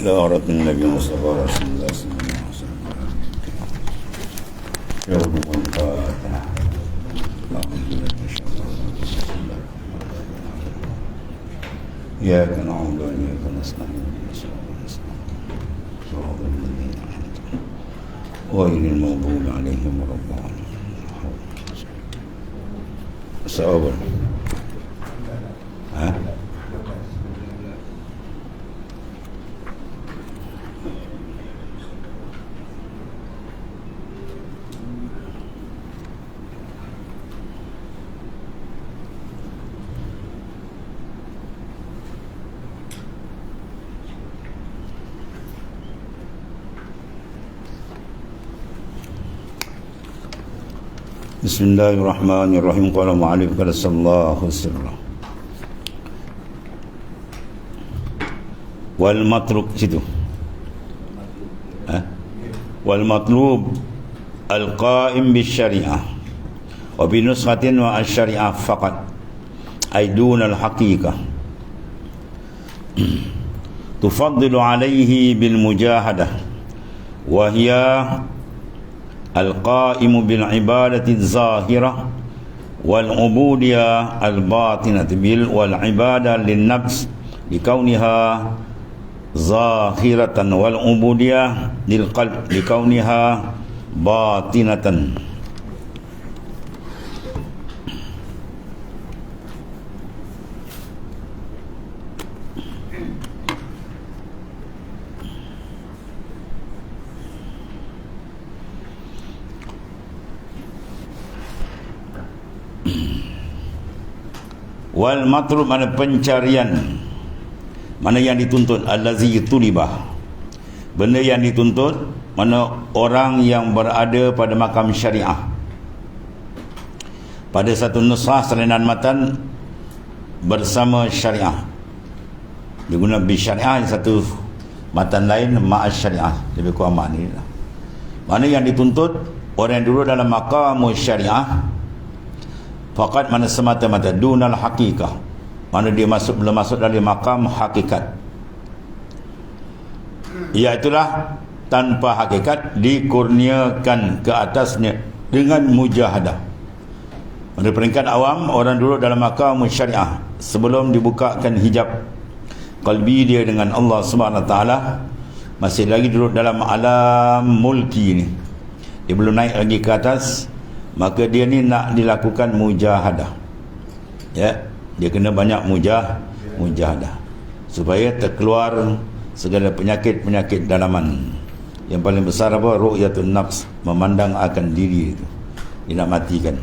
لغرة النبي مصطفى رسول الله صلى الله عليه وسلم يوم الفاتحة إياك نعبد وإياك نستعين صراط الذين أنعمت عليهم غير المغضوب عليهم ولا الضالين صبر ها Bismillahirrahmanirrahim. Qala mu'alif qala sallallahu sirra wal matlub situ wal matlub al qa'im bis syariah wa bi nusratin wa al syariah faqat ay dun al haqiqah tufaddilu alayhi bil mujahadah wa hiya al-qa'imu bil ibadati zahirah wal ubudiyah al-batinah bil wal ibadah lin nafs likauniha zahiratan wal ubudiyah lil qalb likauniha batinatan. Wal matlub mana pencarian, mana yang dituntut, allazi tulibah, benda yang dituntut, mana orang yang berada pada makam syariah pada satu nusrah salinan matan bersama syariah, diguna bi syariah, satu matan lain ma'as syariah, lebih kurang makna ni lah. Mana yang dituntut orang yang duduk dalam makam syariah faqat, mana semata-mata dunal haqiqah, mana dia belum masuk dari makam hakikat, iaitulah tanpa hakikat dikurniakan ke atasnya dengan mujahadah. Pada peringkat awam, orang duduk dalam makam syariah sebelum dibukakan hijab qalbi dia dengan Allah Subhanahu Wa Taala, masih lagi duduk dalam alam mulki ni, dia belum naik lagi ke atas, maka dia ni nak dilakukan mujahadah, ya, dia kena banyak mujahadah supaya terkeluar segala penyakit-penyakit dalaman. Yang paling besar apa? Ru'yatun nafs, memandang akan diri itu, dia nak matikan.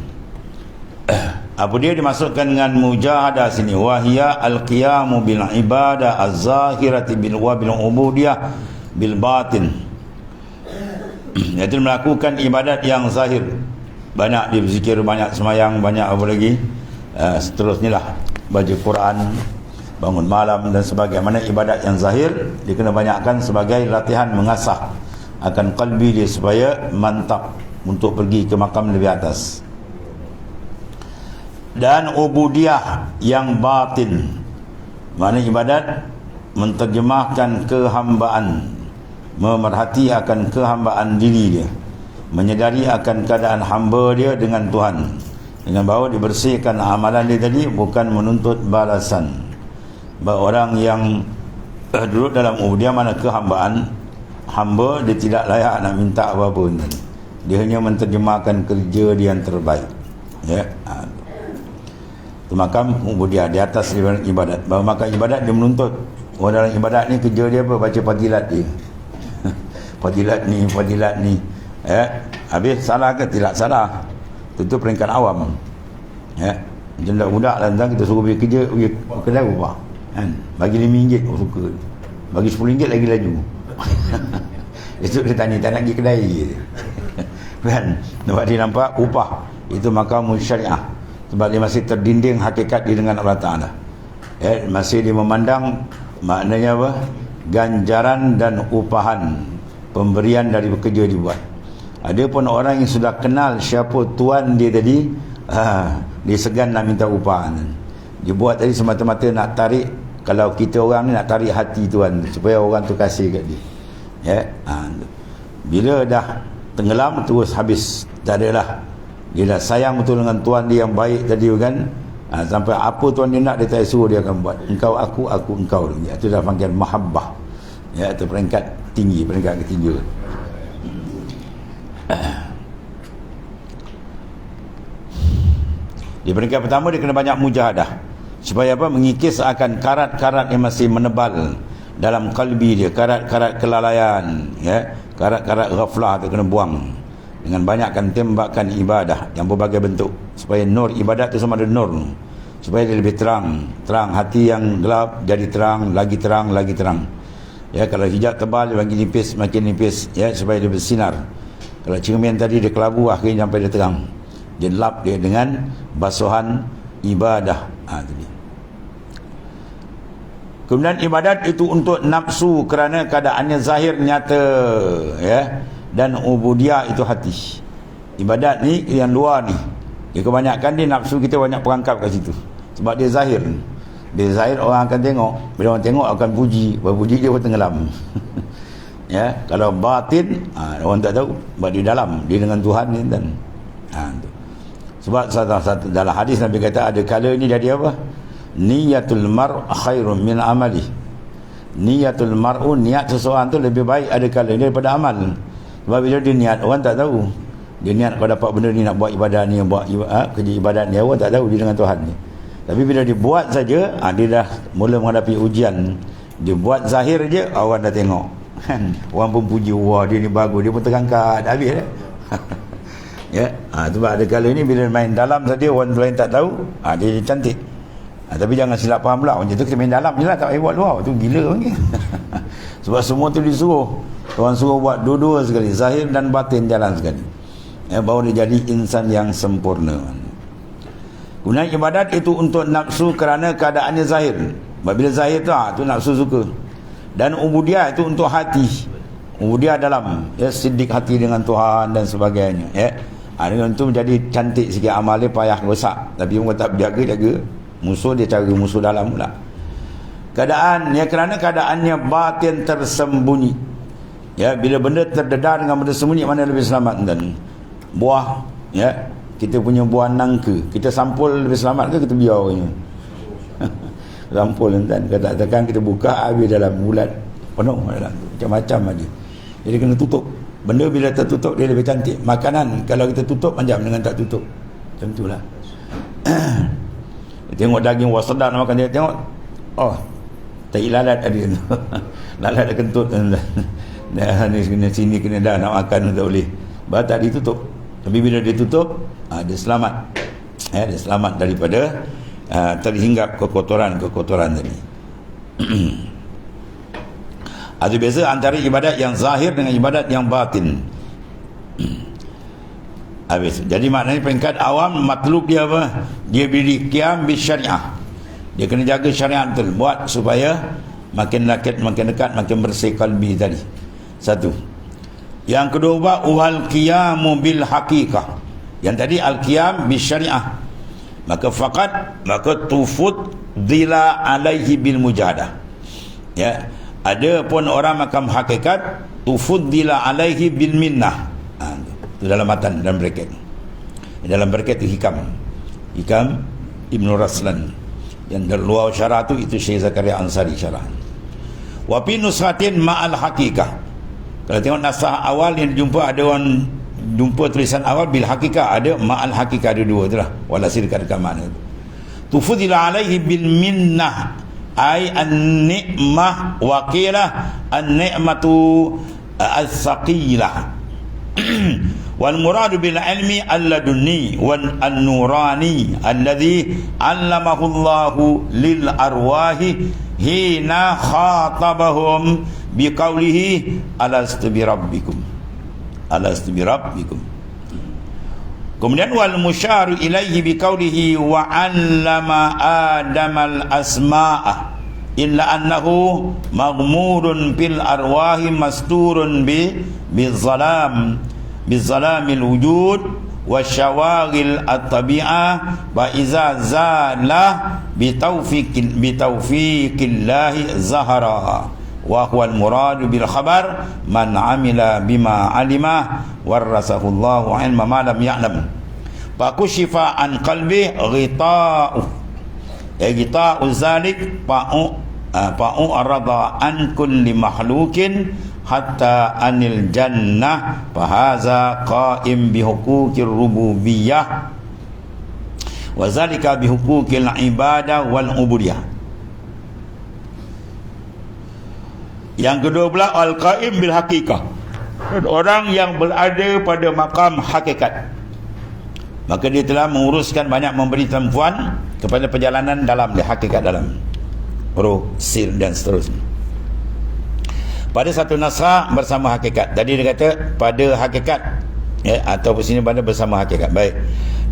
Apa dia dimasukkan dengan mujahadah sini? Wahia al-qiyamu bil ibadah az-zahirati bil wa bil ubudiyah bil batin, iaitu melakukan ibadat yang zahir, banyak dia berzikir, banyak semayang, banyak apa lagi, seterusnya lah, baca Quran, bangun malam dan sebagainya. Mana ibadat yang zahir dia kena banyakkan sebagai latihan mengasah akan qalbi dia supaya mantap untuk pergi ke makam lebih atas. Dan ubudiyah yang batin, mana ibadat menterjemahkan kehambaan, memerhati akan kehambaan diri dia, menyedari akan keadaan hamba dia dengan Tuhan, dengan bahawa dibersihkan amalan dia tadi, bukan menuntut balasan. Bahawa orang yang duduk dalam ubudiyah, mana kehambaan, hamba dia tidak layak nak minta apa-apa pun, dia hanya menterjemahkan kerja dia yang terbaik, ya. Itu makam ubudiyah di atas ibadat. Bahawa makam ibadat dia menuntut orang dalam ibadat ni kerja dia apa? Baca fadilat dia fadilat ni, ya. Habis salah ke? Tidak salah. Itu peringkat awam, ya. Macam budak lah, kita suruh pergi kerja, pergi kedai upah, kan? Bagi RM5, oh suka. Bagi RM10 lagi laju. Esok dia tanya, tak nak pergi kedai kan? Nampak dia nampak upah. Itu makam syariah, sebab dia masih terdinding hakikat dia dengan Allah Ta'ala, ya. Masih dia memandang maknanya apa? Ganjaran dan upahan, pemberian dari bekerja dibuat. Ada pun orang yang sudah kenal siapa tuan dia tadi, dia segan nak minta upah. Dia buat tadi semata-mata nak tarik kalau kita orang ni nak tarik hati tuan supaya orang tu kasih kat dia. Ya. Bila dah tenggelam terus habis, tak adalah. Dia dah sayang betul dengan tuan dia yang baik tadi kan. Sampai apa tuan dia nak, dia tak suruh, dia akan buat. Engkau aku engkau. Itu dah panggil mahabbah. Ya, itu peringkat tinggi, peringkat ketiga. Di peringkat pertama dia kena banyak mujahadah. Supaya apa? Mengikis akan karat-karat yang masih menebal dalam kalbi dia, karat-karat kelalaian, ya, karat-karat ghaflah tu kena buang dengan banyakkan tembakan ibadah yang berbagai bentuk, supaya nur ibadat tu sama ada nur, supaya dia lebih terang hati yang gelap jadi terang, lagi terang. Ya, kalau hijab tebal dia makin nipis, ya, supaya dia bersinar. Kalau cermin tadi dia kelabu, akhirnya sampai dia terang. Dia lap dia dengan basuhan ibadah. Tadi. Kemudian ibadat itu untuk nafsu kerana keadaannya zahir nyata, ya, dan ubudiyah itu hati. Ibadat ni yang luar ni, dia kebanyakan dia nafsu kita banyak perangkap kat situ sebab dia zahir. Dia zahir orang akan tengok, bila orang tengok akan puji, berpuji dia pun tenggelam. Ya, kalau batin orang tak tahu sebab dia dalam, dia dengan Tuhan ni dan sebab satu dalam hadis Nabi kata ada kala ni jadi apa? Niyatul mar' khairun min amali. Niyatul mar'u, niat seseorang tu lebih baik ada kala ni daripada amal. Sebab bila dia niat, orang tak tahu. Dia niat kalau dapat benda ni, nak buat ibadah ni, buat kerja ibadat ni, orang tak tahu dia dengan Tuhan ni. Tapi bila dia buat saja, dia dah mula menghadapi ujian. Dia buat zahir je, orang dah tengok. Orang pun puji, wah dia ni bagus, dia pun terangkat habis dah. Ya, sebab ada kala ni bila main dalam saja orang lain tak tahu, dia cantik. Tapi jangan silap faham pula, macam tu kita main dalam je lah, tak payah buat luar, tu gila panggil. Sebab semua tu disuruh, Tuhan suruh buat dua-dua sekali, zahir dan batin jalan sekali, ya, baru dia jadi insan yang sempurna. Kemudian ibadat itu untuk nafsu kerana keadaannya zahir. Bila zahir tu nafsu suka. Dan ubudiyah itu untuk hati, ubudiyah dalam, ya, siddiq hati dengan Tuhan dan sebagainya, ya. Dengan itu menjadi cantik sikit amal dia, payah rosak, tapi orang tak berjaga musuh dia, cari musuh dalam pula. Keadaan, ya, kerana keadaannya batin tersembunyi, ya, bila benda terdedah dengan benda sembunyi, mana lebih selamat? Dan buah, ya, kita punya buah nangka, kita sampul lebih selamat ke kita biar punya? Sampul kan, katakan kita buka habis dalam bulat penuh dalam macam-macam ada. Jadi kena tutup. Benda bila tertutup dia lebih cantik. Makanan kalau kita tutup macam dengan tak tutup, macam itulah. Tengok daging wasadan makan, dia tengok, oh tak lalat ada. Lalat dah kentut dah sini kena dah nak makan tak boleh. Bah tak ditutup. Tapi bila dia tutup, dia selamat. Ya, dia selamat daripada terhinggap kekotoran tadi. Ada beza antara ibadat yang zahir dengan ibadat yang batin. Habis. Jadi maknanya peringkat awam matlub dia apa? Dia beri qiyam bis syariah. Dia kena jaga syariat betul, buat supaya makin dekat, makin bersih kalbi tadi. Satu. Yang kedua, wal qiyamu bil haqiqah. Yang tadi al qiyam bis syariah. Maka tufut dila alaihi bil mujahadah. Ya, ada pun orang makam hakikat tufut dila alaihi bil minnah. Itu dalam matan, dalam bracket. Dalam bracket itu hikam Ibn Raslan. Yang terluar syarah itu Syekh Zakaria Ansari syarah. Wa fi nusratin ma'al haqiqah. Kalau tengok nasah awal yang dijumpa, ada orang jumpa tulisan awal bil haqiqah, ada ma'al haqiqah, ada dua itulah. Walhasil dekat makna itu. Tufudila alaihi bil minnah, ay an-ni'mah wa qila an-ni'matu as-saqilah. Wal muradu bil ilmi alladunni wan an-nurani alladhi 'allamahu Allahu lil arwahi hina khatabahum biqaulihi alastu bi rabbikum. Kemudian wal musyaru ilaihi biqaulihi wa 'allama adamal asma'a illa annahu maghmurun bil arwahi masturun bizalamil wujud wa syawaril at-tabi'ah wa iza zala bi taufiqillahi zahara wa huwa al-muradu bil khabar man amila bima alima warasahullahu ilma ma lam ya'lam fa kushifa an qalbi ghita'u zalik pa'u arada an kulli makhlukin hatta anil jannah fahaza qaim bihuquqir rububiyyah wa zalika bihuquqil ibadah wal ubudiyah. Yang kedua pula al-qaim bil haqiqah, orang yang berada pada makam hakikat, maka dia telah menguruskan banyak, memberi tumpuan kepada perjalanan dalam dia, hakikat dalam huruf, sin dan seterusnya. Pada satu naskah bersama hakikat. Tadi dia kata pada hakikat, ya, atau sini pada bersama hakikat. Baik.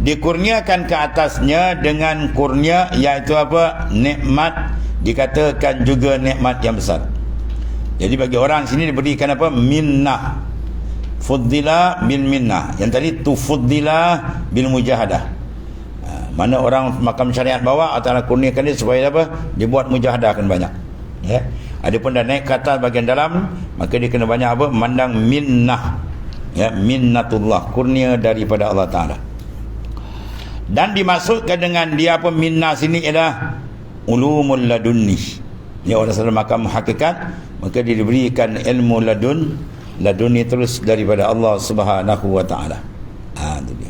Dikurniakan ke atasnya dengan kurnia, iaitu apa? Nikmat. Dikatakan juga nikmat yang besar. Jadi bagi orang sini diberikan apa? Minnah. Fuddila bil minnah. Yang tadi tufuddila bil mujahadah. Mana orang makam syariat bawah atau kurniakan dia supaya apa? Dia buat mujahadah kan banyak. Ya. Adapun dah naik ke atas bahagian dalam, maka dia kena banyak apa? Mandang minnah. Ya, minnatullah, kurnia daripada Allah Taala. Dan dimaksudkan dengan dia apa? Minnah sini ialah ulumul ladunni. Ya, orang dalam makam hakikat, maka dia diberikan ilmu laduni terus daripada Allah Subhanahu wa taala. Itu dia.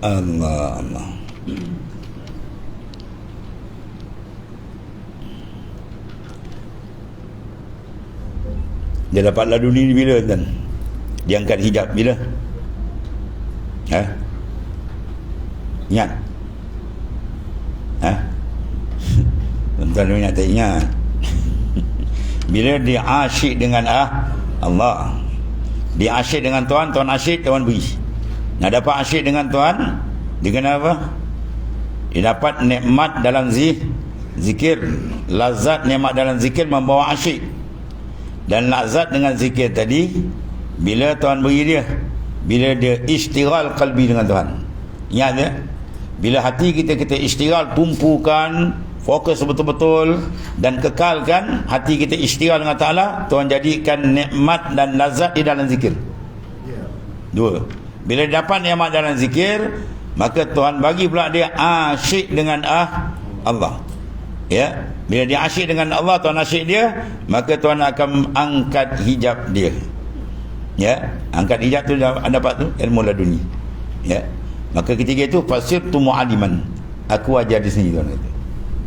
Allah. Dia dapat laduni bila kan? Dia angkat hijab bila? Ingat? Tuan-tuan ingat tak ingat? Bila dia asyik dengan Allah, dia asyik dengan Tuhan, Tuhan asyik, Tuhan beri. Nak dapat asyik dengan Tuhan, dia kena apa? Dia dapat nikmat dalam zikir. Lazat nikmat dalam zikir membawa asyik. Dan lazat dengan zikir tadi, bila Tuhan beri dia, bila dia istighal qalbi dengan Tuhan. Ingat ya? Bila hati kita istighal, tumpukan, fokus betul-betul dan kekalkan hati kita istighal dengan Ta'ala, Tuhan jadikan nikmat dan lazat di dalam zikir. Dua. Bila dapat nikmat dalam zikir, maka Tuhan bagi pula dia asyik dengan Allah. Ya, bila dia asyik dengan Allah, Tuhan asyik dia, maka Tuhan akan angkat hijab dia. Ya, angkat hijab tu dapat tu ilmu laduni. Ya. Maka ketika itu fasirtu mu'aliman. Aku ajar di sini Tuhan kata.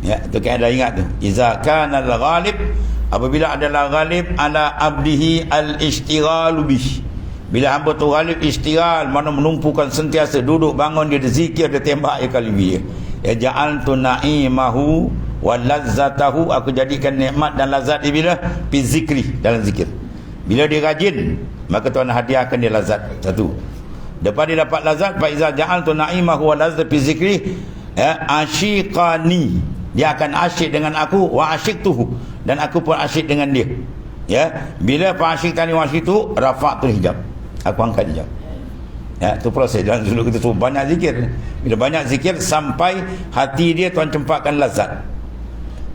Ya, tu kaedah ingat tu. Iza kana al-ghalib, apabila adalah ghalib ala abdihi al-ishtighalu bih. Bila hamba tu ghalib istighal, mana menumpukan sentiasa duduk bangun dia zikir, dia tembak ya kalbi dia. Ya ja'altu na'imahu wa lazzatahu, aku jadikan nikmat dan lazat dia bila fi zikri, dalam zikir. Bila dia rajin, maka Tuhan hadiahkan dia lazat. Satu. Lepas dia dapat lazat, fa iza ja'altu na'imahu wa lazzatahu fi zikri, ya asyiqani, dia akan asyik dengan aku, wa asyiktuhu, dan aku pun asyik dengan dia. Ya, bila fa asyiqtani wa asyiktu, rafa'tul hijab, aku angkat hijab. Ya, itu proses. Dan dulu kita suruh banyak zikir. Bila banyak zikir sampai hati dia Tuhan cempakkan lazat.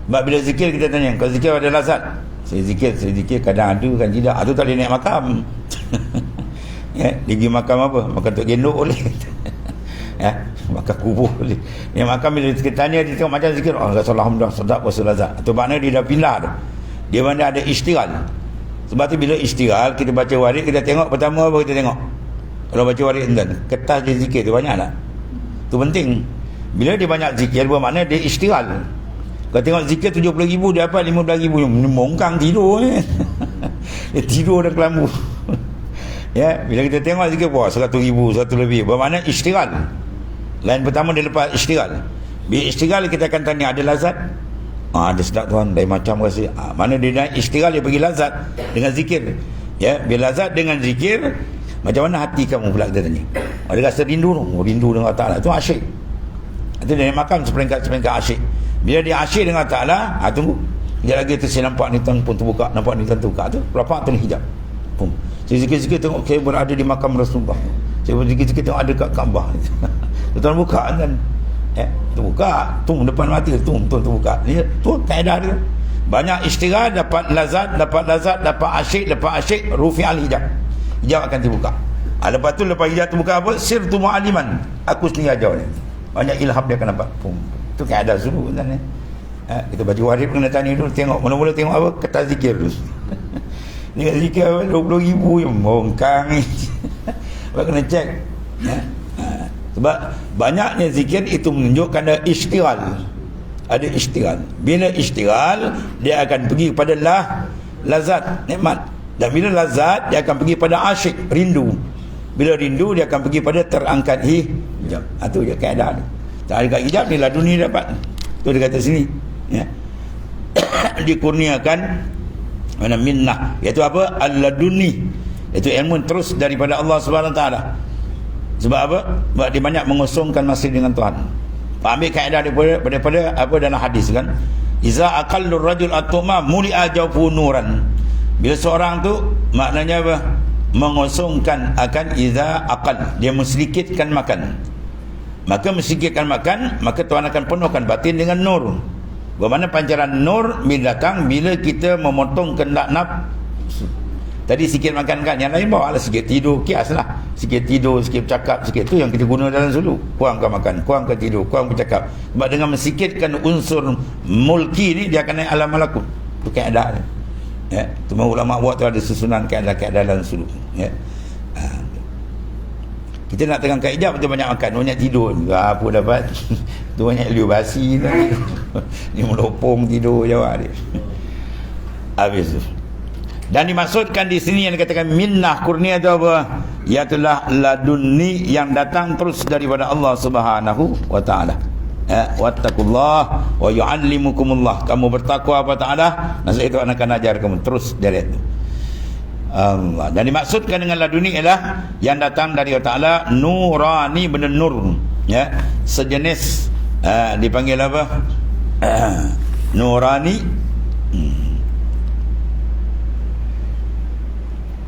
Sebab bila zikir kita tanya, kalau zikir ada lazat? Saya zikir kadang ada, kan tidak. Itu tak boleh naik makam. Ya, dia pergi makam apa? Makan Tok Gendok boleh. Ya, makan kubur boleh. Naik makam bila kita tanya, dia tengok macam zikir, oh alhamdulillah sedap puasa lazat. Itu maknanya dia dah pindah tu. Dia mana ada istighal. Sebab tu bila istighal, kita baca warid, kita tengok pertama apa kita tengok? Kalau baca warid enten, kertas dia zikir tu banyak tak? Tu penting. Bila dia banyak zikir, bermakna dia istighal. Kalau tengok zikir 70,000, dia dapat 15,000, mongkang tidur. Dia tidur dan kelambu. Ya, bila kita tengok zikir, wah 100,000, 100 lebih, bermakna istighal. Lain pertama dia lepas istighal. Bila istighal kita akan tanya, ada lazat? Ada sedap Tuhan, dari macam rasa. Mana dia naik istighal, dia pergi lazat dengan zikir. Ya, bila lazat dengan zikir, macam mana hati kamu pula kita tanya? Ada rasa rindu tu, rindu dengan Allah Ta'ala. Itu asyik. Itu dia makam seperingkat asyik. Bila dia asyik dengan Ta'ala, tunggu. Dia lagi tu saya nampak ni tuan pun terbuka, nampak ni tuan terbuka tu, rapat tu hijab. Pum. Saya sikit-sikit tengok saya berada di makam Rasulullah. Saya sikit-sikit tengok ada kat Kaabah. Tuan buka kan. Terbuka, depan mata tuan terbuka. Ni tu kaedah dia. Banyak istighfar, dapat lazat, dapat asyik, rufi'al hijab. Hijab akan terbuka. Lepas tu lepas hijab terbuka apa? Sirtu mu'aliman. Aku sendiri ajar ni. Banyak ilham dia akan nampak. Pum. Itu kaedah dulu kan. Kita baca warid kena tanya dulu, tengok mula-mula tengok apa, kertas zikir dulu. Ni kat zikir apa 20,000 je bongkang ni. Sebab kena cek. Sebab banyaknya zikir itu menunjukkan ada istighal. Ada istighal. Bila istighal, dia akan pergi kepada lazat, nikmat. Dan bila lazat, dia akan pergi pada asyik, rindu. Bila rindu, dia akan pergi pada terangkat hijab. Itu je keadaan. Tak ada kat hijab ni laduni dapat. Tu dia kata sini. Ya. Dikurniakan mana minnah, iaitu apa? Al-laduni, iaitu ilmu terus daripada Allah Subhanahu taala. Sebab apa? Sebab dia banyak mengosongkan masa dengan Tuhan. Ambil kaedah daripada apa dalam hadis kan, iza aqallur rajul atuma muli'a jawfu nuran. Bila seorang tu maknanya apa? Mengosongkan akan iza aqal, dia mensedikitkan makan. Maka mensedikitkan makan, maka Tuhan akan penuhkan batin dengan nur. Bagaimana pancaran nur bila datang bila kita memotong kendak nafsu. Tadi sikit makan kan, yang lain bawa lah sikit tidur, kiaslah. Sikit tidur, sikit bercakap, sikit tu yang kita guna dalam sulu. Kurangkan makan, kurangkan tidur, kurang bercakap. Sebab dengan mensikitkan unsur mulki ni, dia akan naik alam malakut. Itu keadaan. Ya, tu ulama buat tu ada susunan keadaan dalam sulu. Ya. Kita nak tegang kat hijab, betul banyak makan, banyak tidur. Apa dapat? Tu banyak liu basi tu. Ni melopong tidur jawab dia. Habis tu. Dan dimaksudkan di sini yang dikatakan minnah kurnia itu apa? Iaitulah ladunni yang datang terus daripada Allah Subhanahu wa taala. Wattaqullah wa yu'allimukumullah. Kamu bertakwa kepada Taala, nasihat itu akan ajar kamu terus dari itu. Allah. Dan dimaksudkan dengan laduni ialah yang datang dari Allah Ta'ala, nurani, benda nur, ya, sejenis dipanggil apa? Nurani,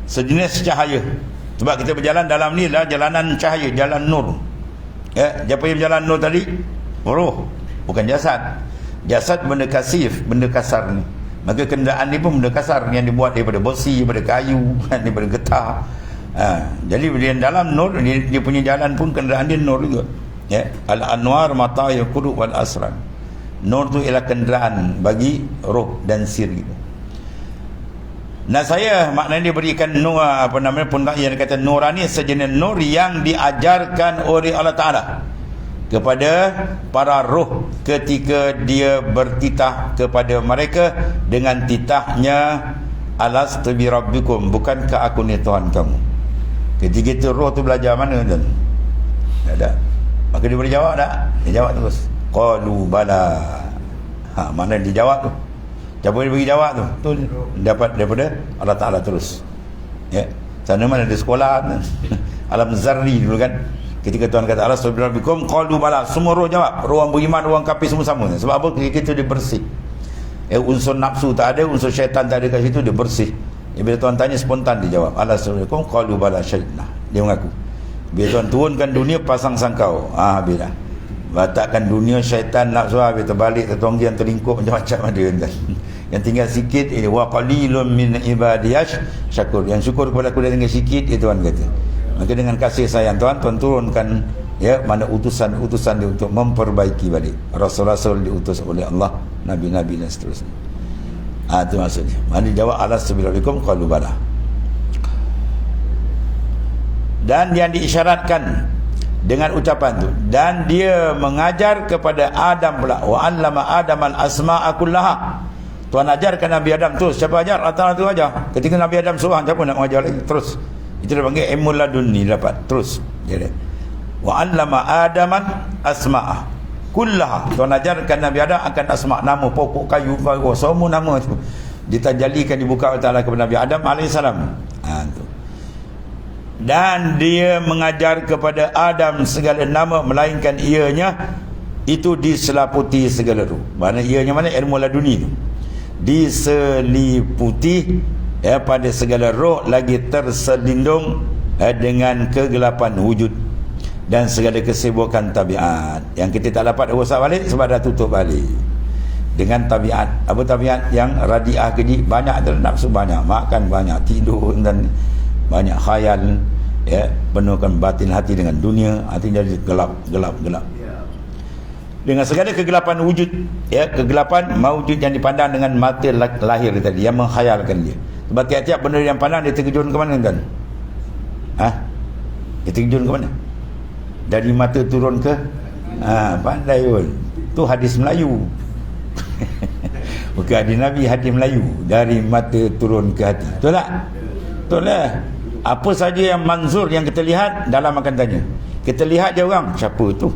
sejenis cahaya. Sebab kita berjalan dalam ni adalah jalanan cahaya, jalan nur. Ya, siapa yang berjalan nur tadi? Roh, bukan jasad. Jasad benda kasif, benda kasar ni. Maka kenderaan ni pun benda kasar yang dibuat daripada besi, daripada kayu, daripada getah. Jadi dia dalam nur, dia punya jalan pun kenderaan dia nur juga. Ya, al-anwar mata yaqulu wal asran. Nur tu ialah kenderaan bagi roh dan sir gitu. Nah, saya maknanya diberikan nur, apa namanya pun yang kata nurani, sejenis nur yang diajarkan oleh Allah Taala kepada para roh ketika dia bertitah kepada mereka dengan titahnya alastu bi rabbikum, bukankah aku ni Tuhan kamu. Ketika itu roh tu belajar mana tuan? Tak ada. Maka dia boleh jawab tak? Dia jawab terus, qalu bala. Mana dia jawab tu? Siapa dia bagi jawab tu? Tu dapat daripada Allah Ta'ala terus. Ya. Sana mana ada sekolah alam zarri dulu kan. Ketika Tuhan kata Allah subhanahu qalu bala, semua roh jawab. Roh yang beriman, roh yang kafir semua sama. Sebab apa? Ketika itu dia bersih. Unsur nafsu tak ada, unsur syaitan tak ada kat situ, dia bersih. Bila Tuhan tanya spontan dia jawab. Allah subhanahu qalu bala syaitanah. Dia mengaku. Bila Tuhan turunkan dunia, pasang sangkau. Habis dah. Batakkan dunia, syaitan nafsu habis terbalik, tertonggih yang terlingkup macam-macam ada kan. Yang tinggal sikit ini wa qalilun min ibadiyash syakur. Yang syukur kepada aku dah tinggal sikit, itu Tuhan kata. Maka dengan kasih sayang Tuhan turunkan ya mana utusan-utusan dia untuk memperbaiki balik. Rasul-rasul diutus oleh Allah, nabi-nabi dan seterusnya. Itu maksudnya. Mana jawab Assalamualaikum qalu bala. Dan yang diisyaratkan dengan ucapan tu, dan dia mengajar kepada Adam pula, wa 'allama Adam al-asma'a kullaha. Tuhan ajarkan Nabi Adam terus. Siapa ajar? Allah tu ajar. Ketika Nabi Adam suruh, siapa nak mengajar lagi? Terus. Itu dia panggil ilmu laduni, dapat terus. Jadi wa 'allama Adaman asma'a kullaha. Tuhan ajarkan Nabi Adam akan asma', nama pokok, kayu, semua nama tu ditajalikan, dibuka oleh Ta'ala kepada Nabi Adam alaihissalam. Tu. Dan dia mengajar kepada Adam segala nama melainkan ianya itu diseliputi segala ruh. Mana ianya mana ilmu laduni tu. Diseliputi pada segala roh, lagi terselindung dengan kegelapan wujud dan segala kesibukan tabiat yang kita tak dapat urus balik sebab dah tutup balik. Dengan tabiat, apa tabiat yang radiah keji, banyak tu, nafsu banyak, makan banyak, tidur dan banyak khayal, penuhkan batin hati dengan dunia, hati jadi gelap. Dengan segala kegelapan wujud, kegelapan mawujud yang dipandang dengan mata lahir tadi, yang menghayalkan dia. Sebab tiap-tiap benda yang pandang dia terjun ke mana, kan? Dia terjun ke mana? Dari mata turun ke pandai pun. Tu hadis Melayu. Bukan hadis Nabi, hadis Melayu. Dari mata turun ke hati. Betul tak? Betul lah. Apa saja yang manzur, yang kita lihat, dalam akan tanya. Kita lihat je orang, siapa tu?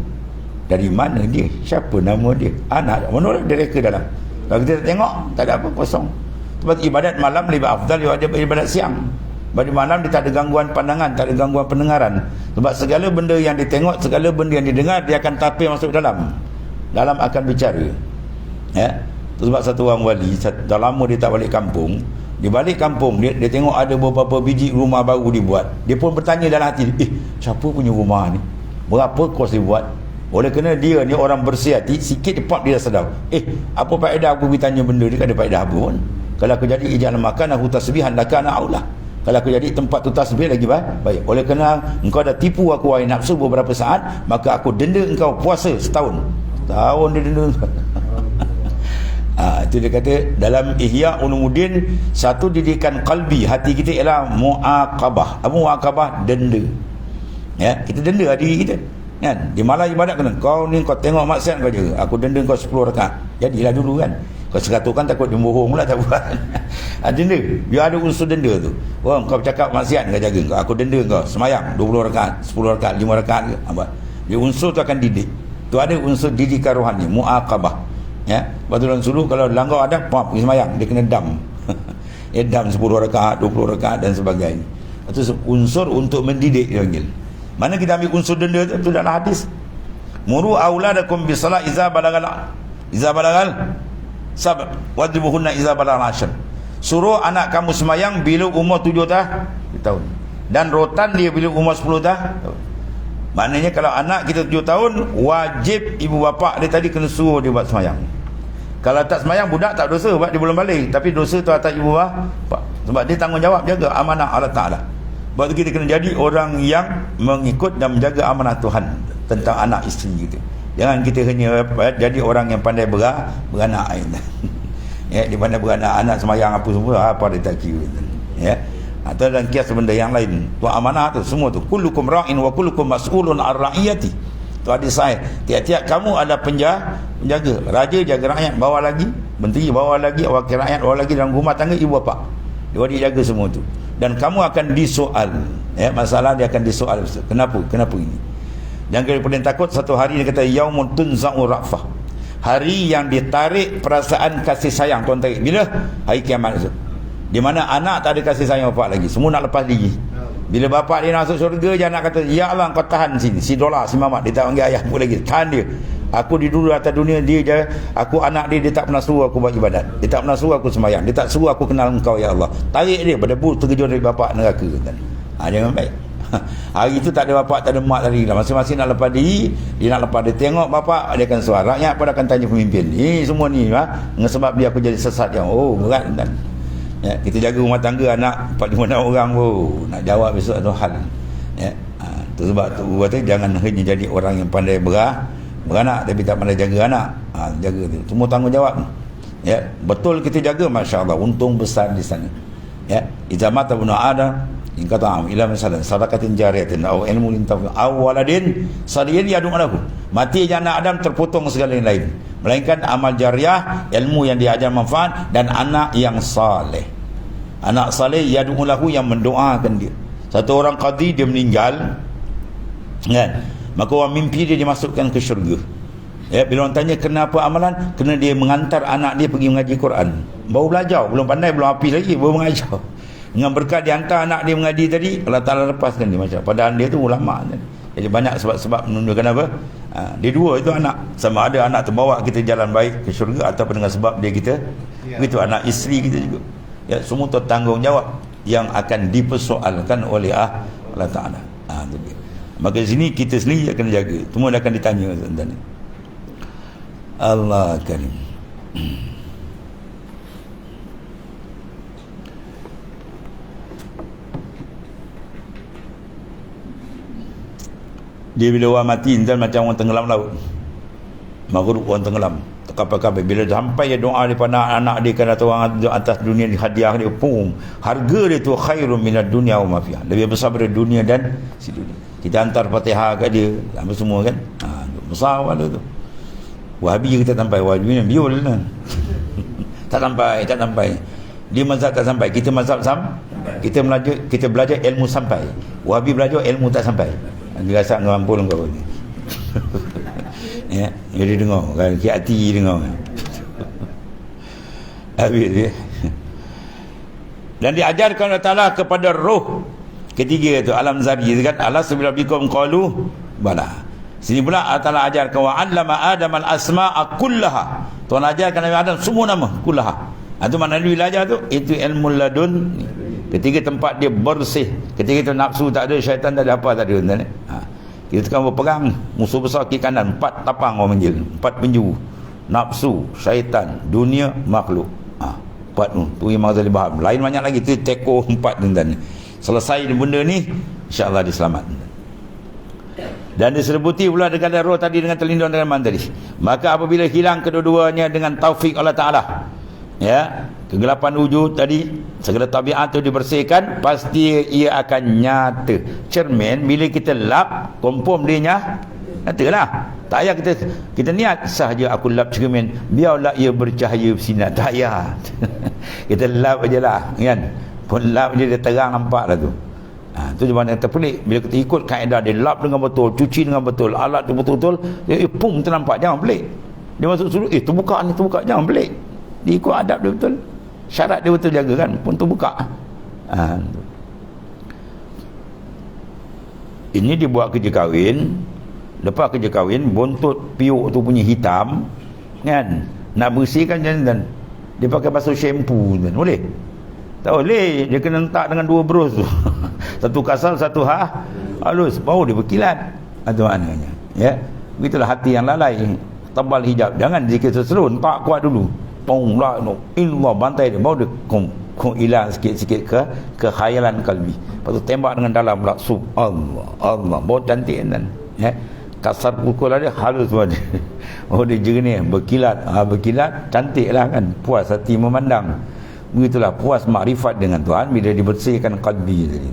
Dari mana dia? Siapa nama dia? Anak mana dia reka dalam. Kalau kita tengok, tak ada apa, kosong. Sebab ibadat malam lebih afdal daripada ibadat siang. Pada malam dia tak ada gangguan pandangan, tak ada gangguan pendengaran. Sebab segala benda yang ditengok, segala benda yang didengar, dia akan tapir masuk dalam akan bicara. Sebab satu orang wali, dah lama dia tak balik kampung. Dia balik kampung, dia tengok ada beberapa biji rumah baru dibuat. Dia pun bertanya dalam hati, siapa punya rumah ni? Berapa kos dia buat? Oleh kerana dia ni orang bersih hati, sikit cepat dia dah sedar. Apa faedah aku pergi tanya benda ni, tak ada faedah apa pun. Kalau aku jadi ijazah makan, aku tasbihan laka ana aulah. Kalau aku jadi tempat tu tasbih lagi baik. Oleh kerana engkau dah tipu aku wahai nafsu beberapa saat, maka aku denda engkau puasa setahun. Tahun dia denda. Itu dia kata dalam Ihya Ulumuddin, satu didikan qalbi, hati kita ialah muaqabah. Apa muaqabah? Denda. Kita denda diri kita. Kan? Di malam ibadat kena, kau ni kau tengok maksiat kau jaga, aku denda kau 10 rakaat. Jadilah dulu kan. Kau 100 kan takut dia bohong pula tak buat. Denda. Dia ada unsur denda tu. Wah, kau bercakap maksiat kau jaga, aku denda kau semayang 20 rakaat, 10 rakaat, 5 rakaat ke. Dia unsur tu akan didik. Tu ada unsur didikan rohani, muaqabah. Lepas tu dalam suluh, kalau langgar ada, pergi semayang, dia kena dam. Dia dam 10 rakaat, 20 rakaat dan sebagainya. Itu unsur untuk mendidik dia panggil. Mana kita ambil unsur denda tu dalam hadis. Muru auladakum bisalah iza balagal sabab wadribuhunna iza balagal ashar. Suruh anak kamu semayang bila umur 7 tahun. Dan rotan dia bila umur 10 tahun. Maknanya kalau anak kita 7 tahun, wajib ibu bapa dia tadi kena suruh dia buat semayang. Kalau tak semayang, budak tak dosa sebab dia belum balik, tapi dosa tu atas ibu bapa. Sebab dia tanggungjawab jaga amanah Allah Ta'ala. Sebab kita kena jadi orang yang mengikut dan menjaga amanah Tuhan tentang anak isteri kita. Jangan kita hanya jadi orang yang pandai beranak. Dia pandai beranak, anak semayang apa semua, apa dia tak kira. Atau dalam kias benda yang lain. Tu amanah tu, semua tu. Kullukum ra'in wa kullukum mas'ulun ar-ra'iyati. Tu hadis sahih. Tiap-tiap kamu ada penjaga. Raja jaga rakyat, bawa lagi. Menteri bawa lagi, wakil rakyat bawa lagi, dalam rumah tangga ibu bapa. Dia jaga semua tu. Dan kamu akan disoal. Masalah dia akan disoal. Kenapa ini? Dan kalau paling takut, satu hari dia kata yaumun tunza'u ra'fah. Hari yang ditarik perasaan kasih sayang. Tuan tarik bila? Hari kiamat itu. Di mana anak tak ada kasih sayang bapak lagi, semua nak lepas diri. Bila bapak dia nak masuk syurga, dia nak kata, ya Allah kau tahan sini, si Dola, si Mamat, dia tak panggil ayah pun lagi, tahan dia. Aku di dulu atas dunia, dia je, aku anak dia tak pernah suruh aku buat ibadat, dia tak pernah suruh aku sembahyang, dia tak suruh aku kenal engkau ya Allah. Tarik dia berdebu terkejut dari bapak neraka. Jangan baik. Hari itu tak ada bapak, tak ada mak lagi. Masing-masing nak lepas diri, dia nak lepas, dia tengok bapak, dia akan suara. Rakyat pun akan tanya pemimpin, semua ni sebab dia aku jadi sesat yang berat kan. Kita jaga rumah tangga anak 45 orang nak jawab besok satu hal. Tu sebab tu kata jangan hanya jadi orang yang pandai beranak tapi tak pandai jaga anak. Jaga tu semua tanggungjawab. Betul kita jaga, masya-Allah, untung besar di sana. Idza mata ibnu adam in qata'a ila masalan sadaqatin jariyatin aw ilmun intafi aw waladin salihin yad'u lahu. Mati anak Adam terpotong segala yang lain, melainkan amal jariah, ilmu yang diajar manfaat, dan anak yang saleh. Anak saleh yad'u lahu, yang mendoakan dia. Satu orang qadi, dia meninggal kan, maka orang mimpi dia dimasukkan ke syurga. Bila orang tanya kenapa amalan, kena dia mengantar anak dia pergi mengaji Quran. Baru belajar, belum pandai, belum habis lagi, baru mengajar. Dengan berkat dia hantar anak dia mengaji tadi, Allah Ta'ala lepaskan dia macam. Padahal dia tu ulama. Jadi banyak sebab-sebab menunjukkan apa? Dia dua itu anak. Sama ada anak terbawa kita jalan baik ke syurga ataupun dengan sebab dia kita. Itu anak isteri kita juga. Ya, semua tanggungjawab yang akan dipersoalkan oleh Allah Ta'ala. Maka sini kita sendiri akan jaga. Semua akan ditanya tentang ini. Allah Karim. Dia bila orang mati dan macam orang tenggelam laut. Maghrib orang tenggelam. Terkapar-kapar. Bila sampai dia doa daripada anak dia kan atau orang atas dunia di hadiah dia, pum, harga dia tu khairun minad dunya wa ma fiha. Lebih besar daripada dunia dan si dunia. Kita hantar Fatihah kat dia, apa semua kan. Besar pahala tu. Wahabi kita sampai, Wahabi ni biol lah. tak sampai. Dia mazhab tak sampai, kita mazhab kita belajar ilmu sampai. Wahabi belajar ilmu tak sampai. Dia rasa ngerampul kau ni. Ya, dia dengar kan, hati dengar. Habis dia. Dan diajarkan Allah Ta'ala kepada roh ketiga tu, alam zari kan, Allah subhanahu qalu bala. Sini pula Allah Ta'ala ajarkan wa 'allama Adam al-asma'a kullaha. Tuhan ajarkan Nabi Adam semua nama kullaha. Itu makna dia belajar tu, itu ilmu ladun. Ketika tempat dia bersih, ketika itu nafsu tak ada, syaitan tak ada, apa tak ada. Kita tekan berperang, musuh besar kiri kanan, 4 tapang orang menjil, 4 penjuru, nafsu, syaitan, dunia, makhluk. 4 tu yang Mazali Bahab. Lain banyak lagi, tu teko 4 tuan-tuan. Selesai benda ni, insya-Allah dia selamat. Dan diseliputi pula dengan roh tadi, dengan terlindung dengan iman tadi. Maka apabila hilang kedua-duanya dengan taufik Allah Ta'ala, ya, kegelapan wujud tadi, segala tabiat itu dibersihkan, pasti ia akan nyata. Cermin bila kita lap, confirm dia nyatalah. Tak payah kita niat sahaja aku lap cermin, biarlah ia bercahaya bersinar. Tak payah. Kita lap aje lah, kan. Pun lap je dia terang nampak lah tu. Tu je mana terpelik. Bila kita ikut kaedah dia lap dengan betul, cuci dengan betul, alat tu betul-betul, pum ternampak, jangan pelik. Dia masuk sudut, terbuka ni, terbuka, jangan pelik. Dia ikut adab dia betul, syarat dia betul jaga kan, pun terbuka. Ini dia buat kerja kahwin. Lepas kerja kahwin, bontot piuk tu punya hitam kan, nak bersihkan dan dia pakai basuh shampoo kan, boleh? Tak boleh, dia kena letak dengan 2 berus tu. Satu kasar, satu halus, baru dia berkilat. Itu maknanya, ya. Begitulah hati yang lalai, tebal hijab. Jangan zikir seserun, tak kuat dulu. Pong la no ilmu bantai dia, baru dia hilang sikit-sikit ke khayalan kalbi. Lepas tu tembak dengan dalam pula, Allah, baru cantik kan, ya. Kasar pukul ada, halus pun ada. Oh dia jernih, berkilat, berkilat, cantiklah kan, puas hati memandang. Begitulah puas makrifat dengan Tuhan bila dibersihkan kalbi tadi.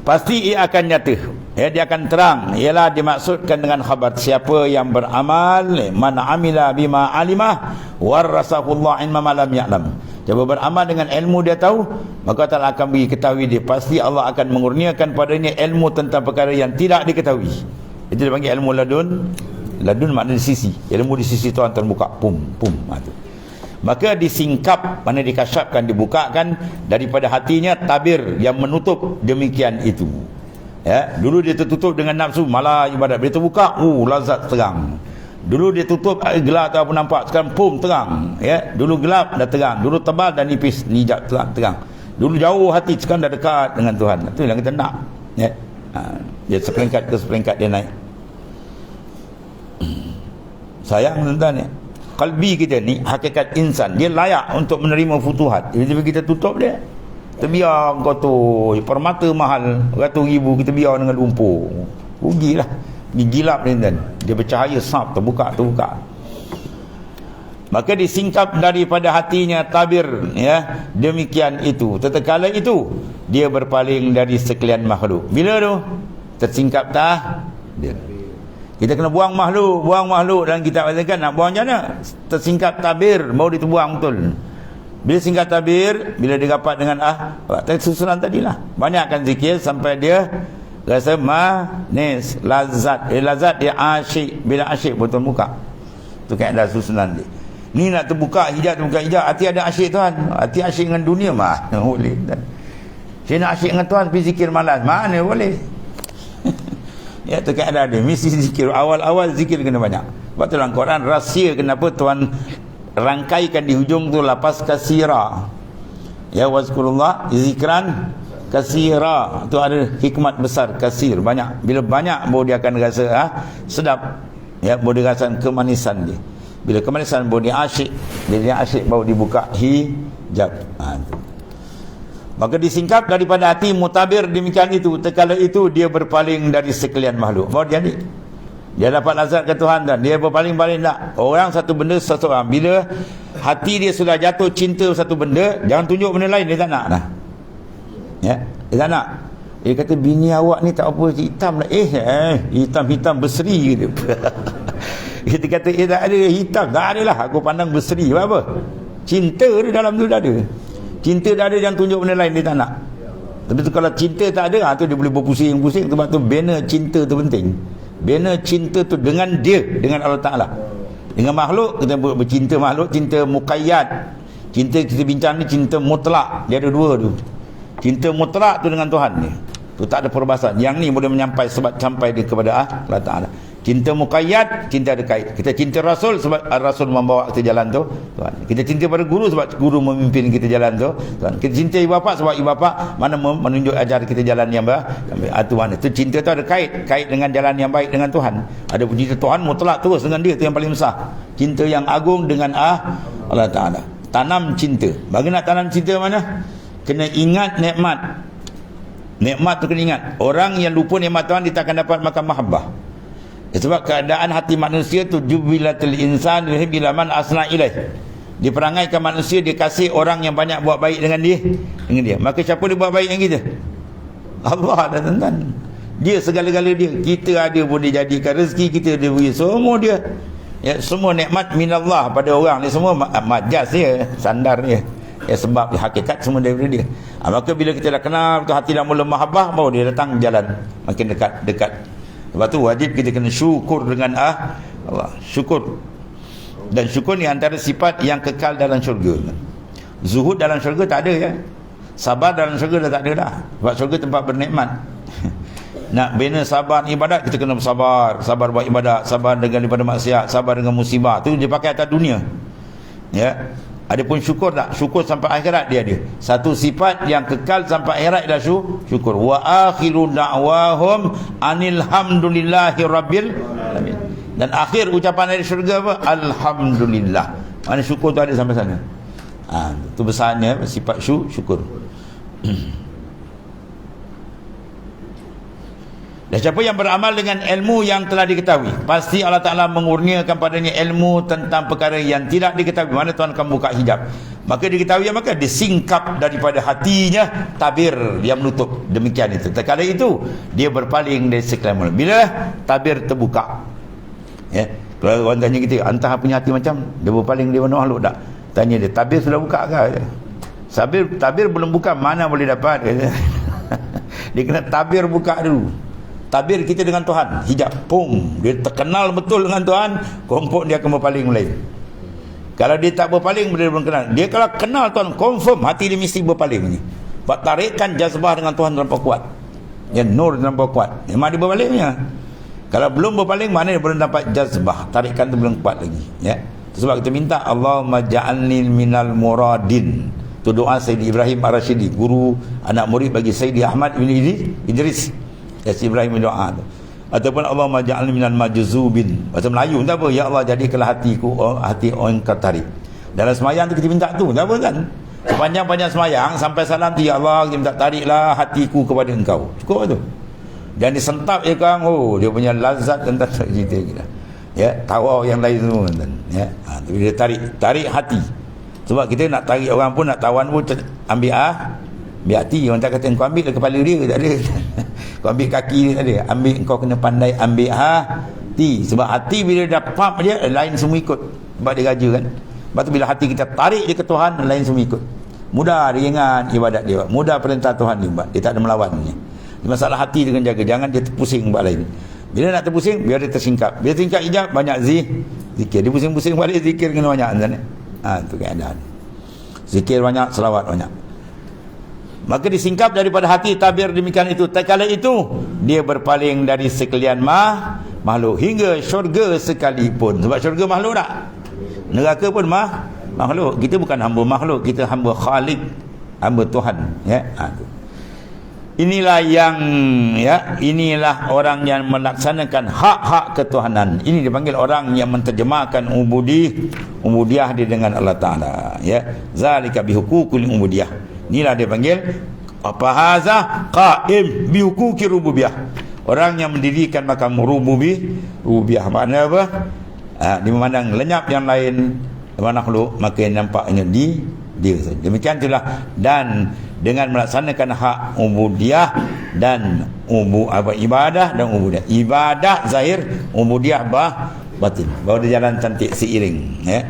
Pasti ia akan nyata, ya, dia akan terang. Ialah dimaksudkan dengan khabar siapa yang beramal, man amila bima alimah warasahullah ilma ma lam ya'lam. Siapa beramal dengan ilmu dia tahu, maka Allah akan bagi ketahui dia, pasti Allah akan mengurniakan padanya ilmu tentang perkara yang tidak diketahui. Itu dipanggil ilmu ladun. Ladun makna di sisi, ilmu di sisi Tuhan terbuka, pum. Tu. Maka disingkap, mana dikasyapkan, dibukakan daripada hatinya tabir yang menutup demikian itu. Ya, dulu dia tertutup dengan nafsu, malah ibadat. Bila terbuka, lazat terang. Dulu dia tutup, gelap tak apa nampak, sekarang pum terang. Ya, dulu gelap dah terang, dulu tebal dan nipis, nijab terang. Dulu jauh hati, sekarang dah dekat dengan Tuhan. Itu yang kita nak. Ya, dia seperingkat ke seperingkat dia naik. Sayang tuan-tuan, ya. Kalbi kita ni, hakikat insan, dia layak untuk menerima futuhat. Jadi kita tutup dia, kita biar kau tu permata mahal ratus ribu, kita biar dengan lumpur, rugilah. Digilap tuan-tuan, dia bercahaya sap, terbuka. Maka disingkap daripada hatinya tabir, ya, demikian itu. Tatkala itu dia berpaling dari sekalian makhluk. Bila tu tersingkap tak dia, kita kena buang makhluk dan kita katakan nak buang macam mana? Tersingkap tabir, baru dia terbuang betul. Bila singkat tabir, bila dia dapat dengan susunan tadilah, banyakkan zikir sampai dia rasa manis, lazat. Lazat dia asyik, bila asyik betul muka. Tu kaedah susunan dia. Ni nak terbuka hijab, hati ada asyik Tuhan, hati asyik dengan dunia mana boleh. Saya nak asyik dengan Tuhan, pergi zikir malas, mana boleh. Ya, tu keadaan dia. Mesti zikir. Awal-awal zikir kena banyak. Sebab tu dalam Quran, rahsia kenapa Tuhan rangkaikan di hujung tu lapas kasira. Ya, wazkurullah zikran kasira. Tu ada hikmat besar, kasir, banyak. Bila banyak baru dia akan rasa sedap. Ya, baru dia rasa kemanisan dia. Bila kemanisan baru dia asyik. Bila dia asyik baru dibuka hijab. Maka disingkap daripada hati mutabir demikian itu. Tekala itu dia berpaling dari sekalian makhluk. Baru jadi dia dapat lazat ke Tuhan dan dia berpaling-paling tak. Orang satu benda seseorang, bila hati dia sudah jatuh cinta satu benda, jangan tunjuk benda lain, dia tak nak dah. Ya, dia tak nak. Dia kata bini awak ni tak apa hitam lah. Hitam-hitam berseri gitu. Dia kata tak ada hitam, tak ada lah, aku pandang berseri. Apa? Cinta dia dalam tu dah ada. Cinta dah ada, jangan tunjuk benda lain, dia tak nak. Tapi tu kalau cinta tak ada, tu dia boleh berpusing-pusing. Sebab tu banner cinta tu penting. Banner cinta tu dengan dia, dengan Allah Ta'ala. Dengan makhluk, kita bercinta makhluk, cinta muqayyad. Cinta kita bincang ni cinta mutlak. Dia ada dua tu. Cinta mutlak tu dengan Tuhan ni. Tu tak ada perbahasan. Yang ni boleh sampai dia kepada Allah Ta'ala. Cinta muqayyad, cinta ada kait. Kita cinta Rasul sebab Rasul membawa kita jalan tu, Tuhan. Kita cinta pada guru sebab guru memimpin kita jalan tu, Tuhan. Kita cinta ibu bapa sebab ibu bapa mana menunjuk ajar kita jalan yang baik, Tuhan. Itu cinta tu ada kait dengan jalan yang baik dengan Tuhan. Ada cinta Tuhan mutlak terus dengan dia, tu yang paling besar. Cinta yang agung dengan Allah Ta'ala. Tanam cinta. Bagi nak tanam cinta mana? Kena ingat nikmat. Nikmat tu kena ingat. Orang yang lupa nikmat Tuhan, dia tak akan dapat makan mahabbah. Sebab keadaan hati manusia tu jubilatul insan bila man asna ilaih. Diperangaikan manusia, dia kasih orang yang banyak buat baik dengan dia. Maka siapa dia buat baik dengan kita? Allah dah, tuan-tuan. Dia segala-gala dia. Kita ada boleh jadikan rezeki, kita dia beri semua dia. Ya, semua nikmat minallah pada orang ni semua majas dia, sandar dia. Ya, sebab hakikat semua daripada dia. Maka bila kita dah kenal tu, hati dah mula mahabbah, baru dia datang jalan makin dekat. Sebab tu wajib kita kena syukur dengan Allah. Syukur. Dan syukur ni antara sifat yang kekal dalam syurga. Zuhud dalam syurga tak ada ya. Sabar dalam syurga dah tak ada dah. Sebab syurga tempat bernikmat. Nak bina sabar ibadat, kita kena bersabar. Sabar buat ibadat, sabar daripada maksiat, sabar dengan musibah. Tu dia pakai atas dunia. Ya. Adapun syukur tak? Syukur sampai akhirat dia ada. Satu sifat yang kekal sampai akhirat adalah syukur. Wa akhiru da'wahum anil hamdulillahi rabbil alamin. Dan akhir ucapan dari syurga apa? Alhamdulillah. Mana syukur tu ada sampai sana. Itu besarnya sifat syukur. Dan siapa yang beramal dengan ilmu yang telah diketahui, pasti Allah Ta'ala mengurniakan padanya ilmu tentang perkara yang tidak diketahui. Mana Tuhan akan buka hijab. Maka diketahui, maka disingkap daripada hatinya tabir yang menutup. Demikian itu. Terkala itu dia berpaling dari sekalian makhluk. Bila tabir terbuka, ya, kalau orang tanya kita, antah punya hati macam, dia berpaling dia mana makhluk tak? Tanya dia, tabir sudah buka ke? Tabir belum buka, mana boleh dapat? Dia kena tabir buka dulu. Tabir kita dengan Tuhan, hijab, pum, dia terkenal betul dengan Tuhan, confirm dia akan berpaling lain. Kalau dia tak berpaling, dia belum kenal. Dia kalau kenal Tuhan, confirm hati dia mesti berpaling ni. Buat tarikan jazbah dengan Tuhan terlampau kuat. Ya, nur terlampau kuat. Memang dia berpalingnya. Kalau belum berpaling, mana dia belum dapat jazbah, tarikan tu belum kuat lagi. Ya. Sebab kita minta Allahumma ja'alni minal muradin. Tu doa Sayyidi Ibrahim Ar-Rashidi, guru anak murid bagi Sayyidi Ahmad bin Idris. Ya, si Ibrahim doa tu. Ataupun Allahumma ja'alni minal majzubin. Bahasa Melayu tak apa, ya Allah jadikanlah hatiku hati orang tertarik. Dalam semayang tu kita minta tu, tak apa kan? Sepanjang-panjang semayang sampai salam tu, ya Allah kita minta tariklah hatiku kepada engkau. Cukup tu. Dan disentap je kan, dia punya lazat tentang cerita kita. Ya, tawar yang lain semua kan. Ya, tapi dia tarik hati. Sebab kita nak tarik orang pun, nak tawan pun ambil hati. Orang tak kata kau ambil kepala dia, tak ada. Kau ambil kaki dia, tak ada. Ambil, kau kena pandai ambil hati. Sebab hati bila dah pump dia, lain semua ikut. Sebab dia raja kan. Lepas tu bila hati kita tarik dia ke Tuhan, lain semua ikut. Mudah dia ingat ibadat dia, mudah perintah Tuhan dia buat. Dia tak ada melawannya. Masalah hati dia kena jaga, jangan dia terpusing buat lain. Bila nak terpusing, biar dia tersingkap. Bila tersingkap hijab, banyak zikir. Dia pusing-pusing balik, zikir kena banyak. Itu keadaan. Zikir banyak, selawat banyak. Maka disingkap daripada hati tabir demikian itu. Tatkala itu dia berpaling dari sekalian makhluk hingga syurga sekalipun. Sebab syurga makhluk tak? Neraka pun makhluk. Kita bukan hamba makhluk, kita hamba Khalik, hamba Tuhan, ya. Inilah inilah orang yang melaksanakan hak-hak ketuhanan. Ini dipanggil orang yang menterjemahkan ubudiyah dia dengan Allah Taala, ya. Zalika bihuquqil ubudiyah. Inilah dia panggil apa haza qaim bihuquqi rububiyah. Orang yang mendirikan makam rububiyah. Maknanya apa? Dia memandang lenyap yang lain makhluk, maka nampaknya dia saja. Demikian itulah, dan dengan melaksanakan hak ubudiyah dan ibadah dan ubudiyah. Ibadah zahir, ubudiyah batin. Baru dia jalan cantik seiring, ya.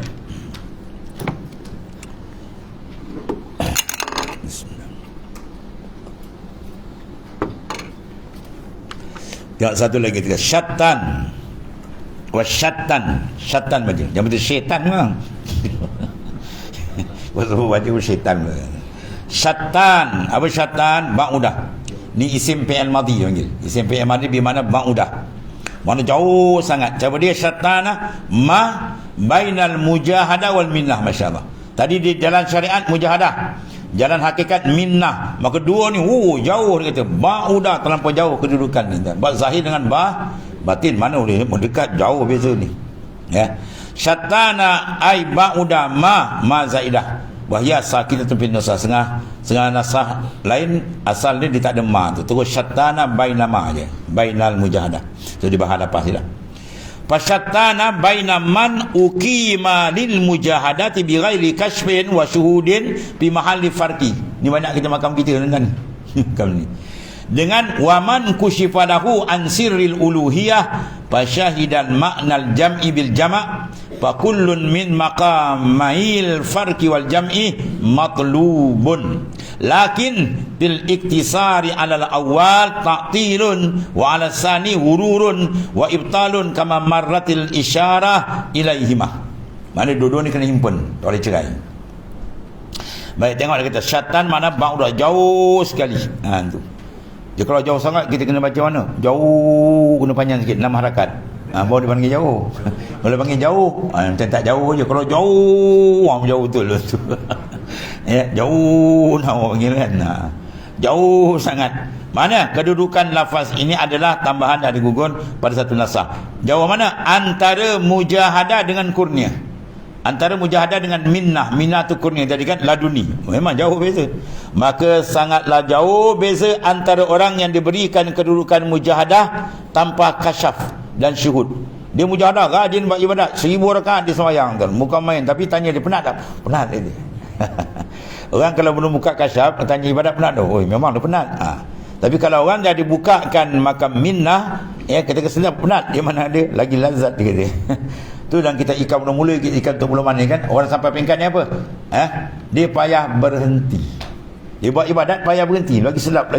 Yang satu lagi kita syaitan. Syaitan baca. Jangan betul syaitan bang. Baca syaitan. Syaitan. Apa syaitan? Ba'udah. Ni isim fi'il madhi panggil. Isim fi'il madhi bermakna ba'udah. Mana jauh sangat. Cara dia syaitan bainal mujahadah wal minnah, masya-Allah. Tadi di jalan syariat mujahadah, jalan hakikat minnah. Maka dua ni jauh, dia kata ba'udah, terlampau jauh kedudukan ni. Zahir dengan batin mana boleh mendekat, jauh beza ni, ya. Syatana ai ba'udah ma zaidah. Wahya sakinatun fi nasah, setengah nasah lain asal dia tak ada ma tu. Terus syatana baina ma aja. Bainal mujahadah. Tu dibahas lepas dah. Fasyattana baina man uqima lil mujahadati bi ghairi kashfin wa syuhudin bi mahalli farqi. Ni banyak kita makam kita tuan-tuan. Makam ni. Dengan waman kusyifadahu an sirril uluhiyah fasyahidan ma'nal jam'i bil jama' fa kullun min maqamail farqi wal jam'i matlubun, lakin bil iktisari alal awal ta'tilun wa ala sani hururun wa ibtalun kama marratil isyarah ilaihimah. Mana dua-dua ni kena himpun, tak boleh cerai. Baik, tengok dia kata syaitan mana ba'udah, jauh sekali. Tu dia kalau jauh sangat kita kena baca mana? Jauh, kena panjang sikit, 6 harakat. Baru dia panggil jauh. Kalau panggil jauh, macam tak jauh je. Kalau jauh, jauh betul tu. Ya, jauh nak orang panggil kan. Jauh sangat. Mana kedudukan lafaz ini adalah tambahan dari gugun pada satu nasah. Jauh mana? Antara mujahadah dengan kurnia. Antara mujahadah dengan minnah. Minnah tu kurnia, tadi kan laduni. Memang jauh beza. Maka sangatlah jauh beza antara orang yang diberikan kedudukan mujahadah tanpa kasyaf dan syuhud. Dia mujahadah, rajin buat ibadat, 1000 rakaat dia sembahyang tu. Bukan main, tapi tanya dia penat tak? Penat dia. Orang kalau belum buka kasyaf, tanya ibadat penat tu. Oh, memang dia penat. Tapi kalau orang dah dibukakan makam minnah, ya, kita kesenap penat, dia mana ada lagi lazat dia kata. Tu dan kita ikan mula-mula, ikan tu belum mana kan. Orang sampai peringkat ni apa? Dia payah berhenti. Dia buat ibadat payah berhenti, lagi sedap.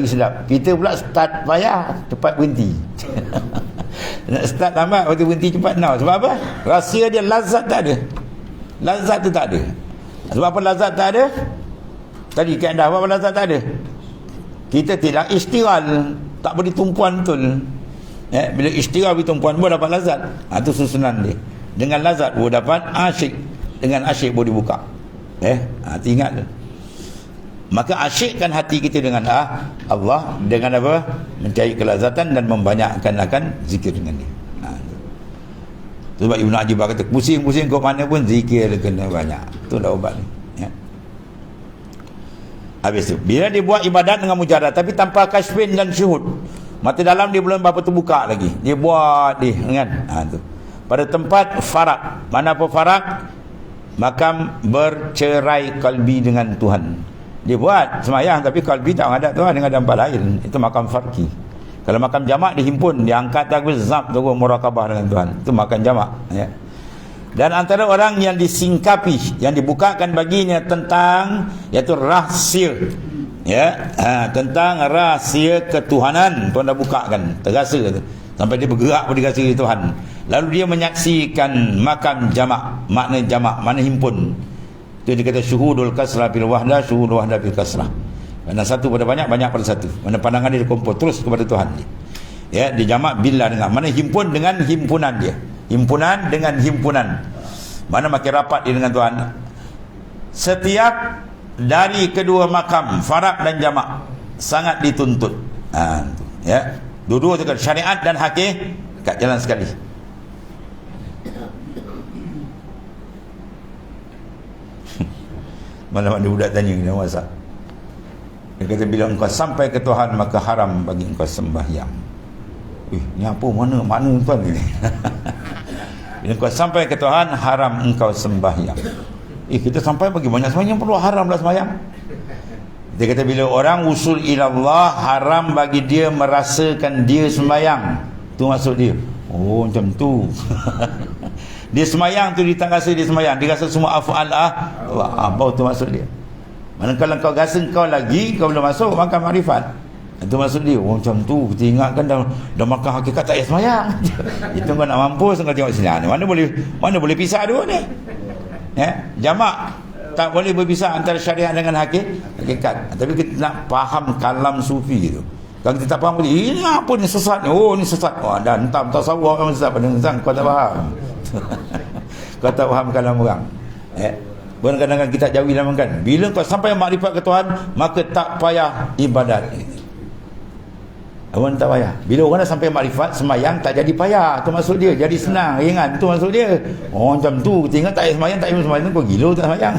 Kita pula start payah, cepat berhenti. Nak start lambat, waktu berhenti cepat. Sebab apa? Rahsia dia lazat tak ada. Lazat tu tak ada. Sebab apa lazat tak ada? Tadi kaedah apa lazat tak ada? Kita tidak istighal, tak beri tumpuan betul. Bila istighal beri tumpuan, boleh dapat lazat. Itu susunan dia. Dengan lazat boleh dapat asyik. Dengan asyik boleh dibuka. Ingat tu. Maka asyikkan hati kita dengan Allah, dengan apa? Mencari kelazatan dan membanyakkan akan zikir dengan dia. Sebab Ibn Ajibah kata, pusing-pusing kau mana pun zikir kena banyak. Itu dah ubat ni. Habis tu, bila dia buat ibadat dengan mujarrad tapi tanpa kasfin dan syuhud, mata dalam dia belum berapa terbuka lagi, dia buat dia kan. Tu pada tempat farak. Mana apa farak? Makam bercerai kalbi dengan Tuhan. Dia buat semayang tapi kalbi tak menghadap Tuhan, dengan tempat lain. Itu makam farki. Kalau makam jamak dihimpun, dia angkat takbir zab terus murakabah dengan Tuhan. Itu makam jamak, ya. Dan antara orang yang disingkapi, yang dibukakan baginya tentang, iaitu rahsia, ya, tentang rahsia ketuhanan, Tuhan dah bukakan, terasa tu. Sampai dia bergerak pada rahsia Tuhan. Lalu dia menyaksikan makam jamak. Makna jamak, makna himpun. Itu dia kata syuhudul kasrah bil wahdah, syuhudul wahdah bil kasrah. Mana satu pada banyak, banyak pada satu. Mana pandangan dia kumpul terus kepada Tuhan dia. Ya, dijamak billah dengan mana himpun dengan himpunan dia. Himpunan dengan himpunan. Mana makin rapat dia dengan Tuhan. Setiap dari kedua makam farad dan jamak sangat dituntut. Ya. Dua-dua itu kan syariat dan hakikat jalan sekali. Mana-mana budak tanya dia masak. Dia kata bila engkau sampai ke Tuhan maka haram bagi engkau sembahyang. Ni apa mana tuan ni? Bila engkau sampai ke Tuhan haram engkau sembahyang. Kita sampai bagi banyak sembahyang perlu haram lah sembahyang. Dia kata bila orang usul ilallah haram bagi dia merasakan dia sembahyang. Tu maksud dia. Oh macam tu. Dia sembahyang tu dia tak rasa dia sembahyang. Dia rasa semua af'al apa tu maksud dia. Manakala kau rasa kau lagi kau belum masuk makan makrifat. Itu maksud dia. Oh macam tu. Kita ingatkan dah makan hakikat tak payah sembahyang. Itu kau nak mampus kau tengok sini. Mana boleh pisah dua ni. Ya, jamak tak boleh berpisah antara syariat dengan hakikat. Tapi kita nak faham kalam sufi tu. Kalau kita tak faham ini apa ni sesat ni. Oh ni sesat. Dan entah tasawuf kan sesat pada insan kau tak faham. Kau tak faham kalam orang. Kadang-kadang kita jauhi lama kan. Bila kau sampai makrifat ke Tuhan maka tak payah ibadat. Awak tak payah. Bila orang dah sampai makrifat sembahyang tak jadi payah. Tu maksud dia. Jadi senang, ringan. Tu maksud dia. Oh macam tu. Kita ingat tak payah sembahyang, tak payah sembahyang. Kau gila tak sembahyang.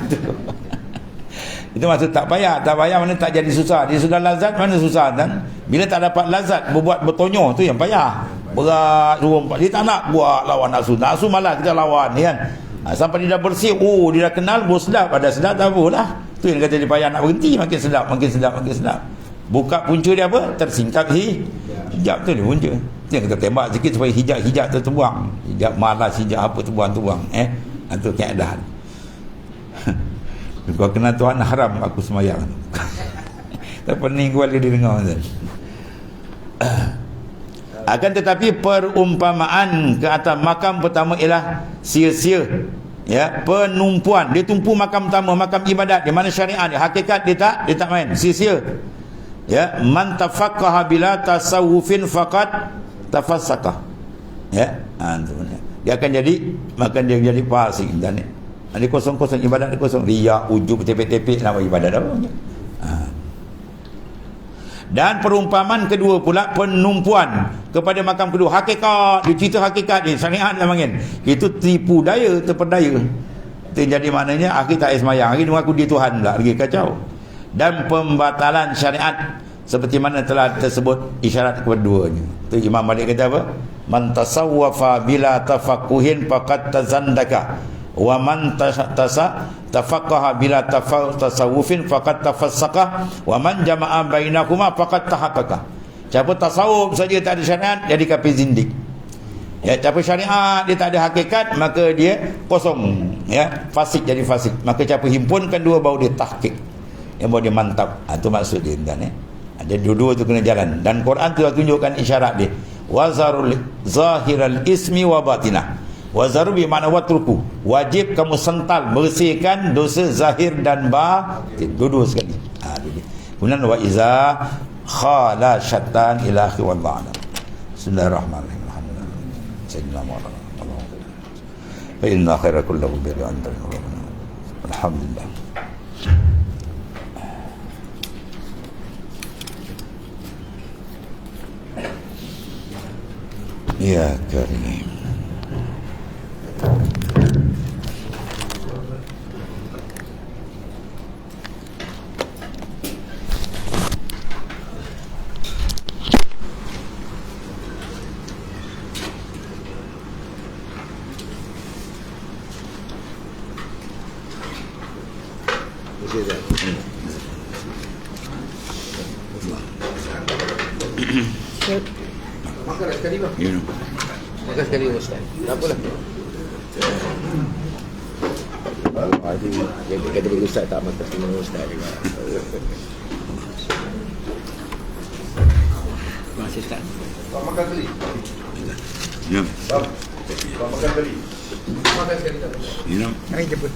Itu maksud tak payah. Tak payah mana tak jadi susah. Dia sudah lazat mana susah kan? Bila tak dapat lazat berbuat bertonyo tu yang payah. Berat suruh. Dia tak nak buat lawan nafsu. Nafsu malah kita lawan kan. Sampai dia dah bersih. Oh dia dah kenal. Bos sedap. Ada sedap tak apalah. Tu yang kata dia payah nak berhenti. Makin sedap. Makin sedap. Makin sedap. Buka punca dia apa? Tersingkap hijab tu dia punca. Dia kata tembak sikit supaya hijab tu terbuang. Hijab malas, hijab apa terbuang. Itu keadaan. Kau kenal Tuhan haram aku semayang. Tak pening gua dia dengar. Akan tetapi perumpamaan ke atas makam pertama ialah sia-sia. Ya, penumpuan. Dia tumpu makam pertama, makam ibadat. Di mana syariat dia, hakikat dia tak main. Sia-sia. Ya, man tafaqqaha bila tasawufin faqat tafassaqah. Ya, dia akan jadi maka dia jadi fasik dan ni kosong-kosong ibadat dia kosong, riak, ujub, tepek-tepek nama ibadat apa. Dan perumpamaan kedua pula penumpuan kepada makam kedua, hakikat, dia cerita hakikat ni, syariat dia panggil. Itu tipu daya, terperdaya. Itu jadi maknanya akhir tak sembahyang, akhir mengaku dia Tuhan pula, lagi kacau. Dan pembatalan syariat seperti mana telah tersebut isyarat keduanya. Tu Imam Malik kata apa? Man tasawwafa bila tafaqquhin faqad tazandaka wa man tafaqqaha bila tasawufin faqad tafassaqa wa man jama'a bainakuma faqad tahaqqaqa. Siapa tasawuf saja tak ada syariat jadi kafir zindik. Ya, siapa syariat dia tak ada hakikat maka dia kosong, ya, fasik jadi fasik. Maka siapa himpunkan dua baru dia tahqiq, yang baru dia mantap. Itu maksud dia kan. Ada dua-dua tu kena jalan. Dan Quran tu tunjukkan isyarat dia. Wazarul zahiral ismi wa batinah. Wazaru bermakna watruku. Wajib kamu sental, bersihkan dosa zahir dan batin. Dua-dua sekali. Kemudian wa iza khala syatan ila akhi wallahu a'lam. Bismillahirrahmanirrahim. Sayyidina Muhammad. Fa inna khaira kullahu bi anta. Alhamdulillah. Ya Karim. Makan sekali bang. Ya. Makan sekali Ustaz. Tak apalah. Dia kata Ustaz tak makan sekali Ustaz juga. Masih Ustaz. Bang makan sekali. Ya. Bang makan sekali. Makan sekali tak. Ya. Mari jemput.